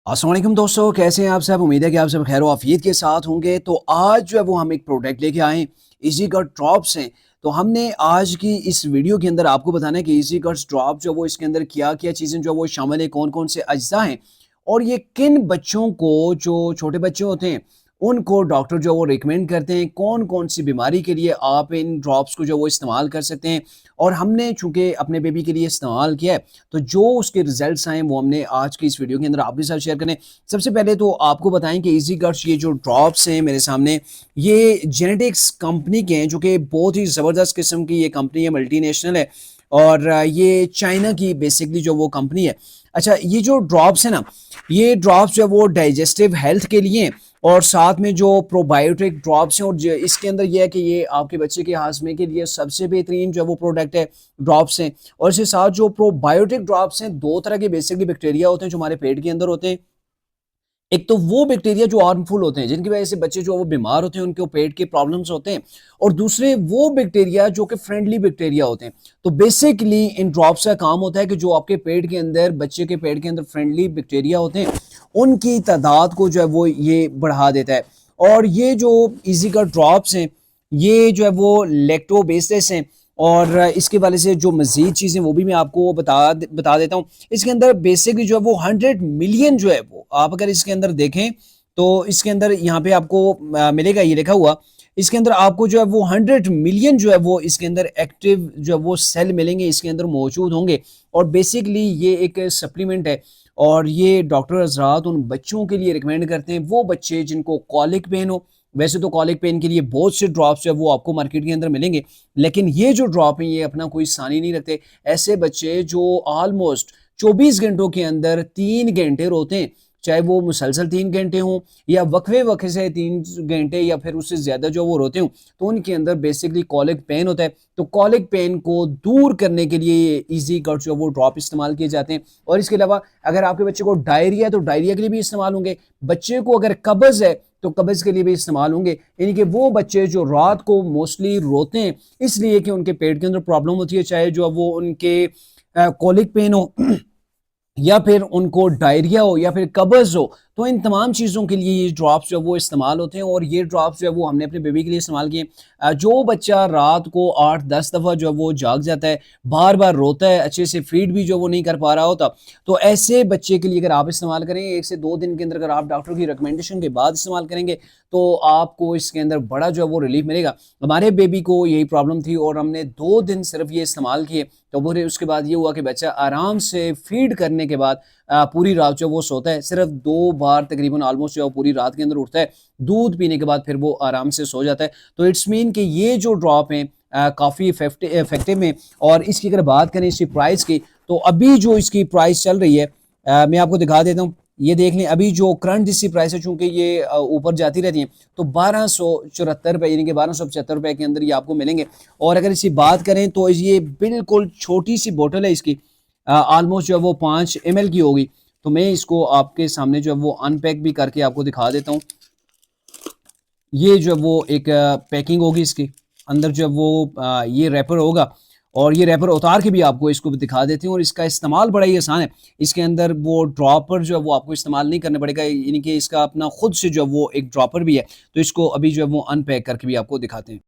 अस्सलाम वालेकुम दोस्तों, कैसे हैं आप सब। उम्मीद है कि आप सब खैर आफियत के साथ होंगे। तो आज जो है वो हम एक प्रोडक्ट लेके आए हैं, इजी कट ड्रॉप्स हैं। तो हमने आज की इस वीडियो के अंदर आपको बताना है कि इजी कट्स ड्रॉप जो वो इसके अंदर क्या क्या चीज़ें जो वो शामिल है, कौन कौन से अज्जा हैं और ये किन बच्चों को, जो छोटे बच्चे होते हैं उनको डॉक्टर जो वो रिकमेंड करते हैं, कौन कौन सी बीमारी के लिए आप इन ड्रॉप्स को जो वो इस्तेमाल कर सकते हैं। और हमने चूंकि अपने बेबी के लिए इस्तेमाल किया है, तो जो उसके रिजल्ट्स आए वो हमने आज की इस वीडियो के अंदर आपके साथ शेयर करें। सबसे पहले तो आपको बताएं कि इजी कट्स ये जो ड्रॉप्स हैं मेरे सामने, ये जेनेटिक्स कंपनी के हैं, जो कि बहुत ही ज़बरदस्त किस्म की ये कंपनी है, मल्टीनेशनल है। और ये चाइना की बेसिकली जो वो कंपनी है। अच्छा, ये जो ड्रॉप्स है ना, ये ड्रॉप्स जो है वो डाइजेस्टिव हेल्थ के लिए हैं और साथ में जो प्रोबायोटिक ड्रॉप्स हैं। और इसके अंदर ये है कि ये आपके बच्चे के हाजमे के लिए सबसे बेहतरीन जो है वो प्रोडक्ट है, ड्रॉप्स हैं। और इसके साथ जो प्रोबायोटिक ड्रॉप्स हैं, दो तरह के बेसिकली बैक्टीरिया होते हैं जो हमारे पेट के अंदर होते हैं। एक तो वो बैक्टीरिया जो हार्मफुल होते हैं, जिनकी वजह से बच्चे जो वो बीमार होते हैं, उनके पेट के प्रॉब्लम्स होते हैं। और दूसरे वो बैक्टीरिया जो कि फ्रेंडली बैक्टीरिया होते हैं। तो बेसिकली इन ड्रॉप्स का काम होता है कि जो आपके पेट के अंदर, बच्चे के पेट के अंदर फ्रेंडली बैक्टीरिया होते हैं, उनकी तादाद को जो है वो ये बढ़ा देता है। और ये जो इजी का ड्रॉप्स हैं, ये जो है वो लैक्टोबेसिस हैं। और इसके वाले से जो मज़ीद चीज़ें वो भी मैं आपको बता देता हूँ। इसके अंदर बेसिकली जो है वो 100 मिलियन जो है वो, आप अगर इसके अंदर देखें तो इसके अंदर यहाँ पे आपको मिलेगा, ये लिखा हुआ। इसके अंदर आपको जो है वो 100 मिलियन जो है वो इसके अंदर एक्टिव जो है वो सेल मिलेंगे, इसके अंदर मौजूद होंगे। और बेसिकली ये एक सप्लीमेंट है और ये डॉक्टर हजरात उन बच्चों के लिए रिकमेंड करते हैं, वो बच्चे जिनको कॉलिक पेन हो। वैसे तो कॉलिक पेन के लिए बहुत से ड्रॉप्स जो है वो आपको मार्केट के अंदर मिलेंगे, लेकिन ये जो ड्रॉप है ये अपना कोई सानी नहीं रखते। ऐसे बच्चे जो ऑलमोस्ट 24 घंटों के अंदर 3 घंटे रोते हैं, चाहे वो मुसलसल 3 घंटे हों या वक्फे वक्फे से 3 घंटे या फिर उससे ज़्यादा जो वो रोते हों, तो उनके अंदर बेसिकली कॉलिक पेन होता है। तो कॉलिक पेन को दूर करने के लिए ये ईजी कट जो वो ड्रॉप इस्तेमाल किए जाते हैं। और इसके अलावा अगर आपके बच्चे को डायरिया है तो डायरिया के लिए भी इस्तेमाल होंगे। बच्चे को अगर कब्ज़ है तो कब्ज़ के लिए भी इस्तेमाल होंगे। यानी कि वो बच्चे जो रात को मोस्टली रोते हैं इसलिए कि उनके पेट के अंदर प्रॉब्लम होती है, चाहे जो वो उनके कॉलिक पेन हो या फिर उनको डायरिया हो या फिर कब्ज़ हो, तो इन तमाम चीज़ों के लिए ये ड्रॉप्स जो वो इस्तेमाल होते हैं। और ये ड्रॉप्स जो है वो हमने अपने बेबी के लिए इस्तेमाल किए। जो बच्चा रात को 8-10 दफ़ा जो वो जाग जाता है, बार बार रोता है, अच्छे से फीड भी जो वो नहीं कर पा रहा होता, तो ऐसे बच्चे के लिए अगर आप इस्तेमाल करेंगे 1 से 2 दिन के अंदर, अगर आप डॉक्टर की रिकमेंडेशन के बाद इस्तेमाल करेंगे तो आपको इसके अंदर बड़ा जो है वो रिलीफ मिलेगा। हमारे बेबी को यही प्रॉब्लम थी और हमने 2 दिन सिर्फ ये इस्तेमाल किए, तो पूरे उसके बाद ये हुआ कि बच्चा आराम से फीड करने के बाद पूरी रात जो वो सोता है। सिर्फ 2 बार तकरीबन ऑलमोस्ट जो पूरी रात के अंदर उठता है, दूध पीने के बाद फिर वो आराम से सो जाता है। तो इट्स मीन कि ये जो ड्रॉप हैं काफ़ी इफेक्टिव हैं। और इसकी अगर बात करें इसकी प्राइस की, तो अभी जो इसकी प्राइस चल रही है, मैं आपको दिखा देता हूँ। ये देख लें, अभी जो करंट इसकी प्राइस है, चूंकि ये ऊपर जाती रहती हैं, तो 1274 रुपये यानी कि 1275 रुपये के अंदर ये आपको मिलेंगे। और अगर इसकी बात करें तो ये बिल्कुल छोटी सी बोतल है इसकी, ऑलमोस्ट जो है वो 5 ml की होगी। तो मैं इसको आपके सामने जो है वो अनपैक भी करके आपको दिखा देता हूँ। ये जो है वो एक पैकिंग होगी, इसकी अंदर जो है वो ये रैपर होगा और ये रैपर उतार के भी आपको इसको दिखा देती हूँ। और इसका इस्तेमाल बड़ा ही आसान है। इसके अंदर वो ड्रॉपर जो है वो आपको इस्तेमाल नहीं करना पड़ेगा, यानी कि इसका अपना खुद से जो है वो एक ड्रॉपर भी है। तो इसको अभी जो है वो अनपैक करके भी आपको दिखाते हैं।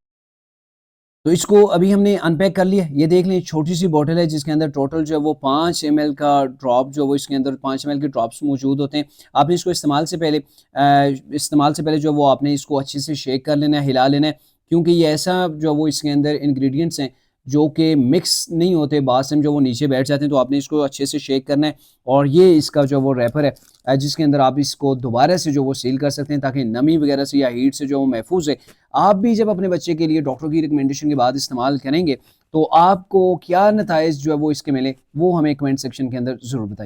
तो इसको अभी हमने अनपैक कर लिया। ये देख लें, छोटी सी बॉटल है जिसके अंदर टोटल जो है वो 5 ml का ड्रॉप जो वो इसके अंदर 5 ml के ड्रॉप्स मौजूद होते हैं। आपने इसको इस्तेमाल से पहले जो वो आपने इसको अच्छे से शेक कर लेना है, हिला लेना है, क्योंकि ये ऐसा जो वो इसके अंदर इंग्रेडिएंट्स हैं जो कि मिक्स नहीं होते, बाद में जो वो नीचे बैठ जाते हैं। तो आपने इसको अच्छे से शेक करना है। और ये इसका जो वो रैपर है जिसके अंदर आप इसको दोबारा से जो वो सील कर सकते हैं ताकि नमी वगैरह से या हीट से जो वो महफूज है। आप भी जब अपने बच्चे के लिए डॉक्टर की रिकमेंडेशन के बाद इस्तेमाल करेंगे तो आपको क्या नताइज जो है वो इसके मिले, वो हमें कमेंट सेक्शन के अंदर ज़रूर बताइए।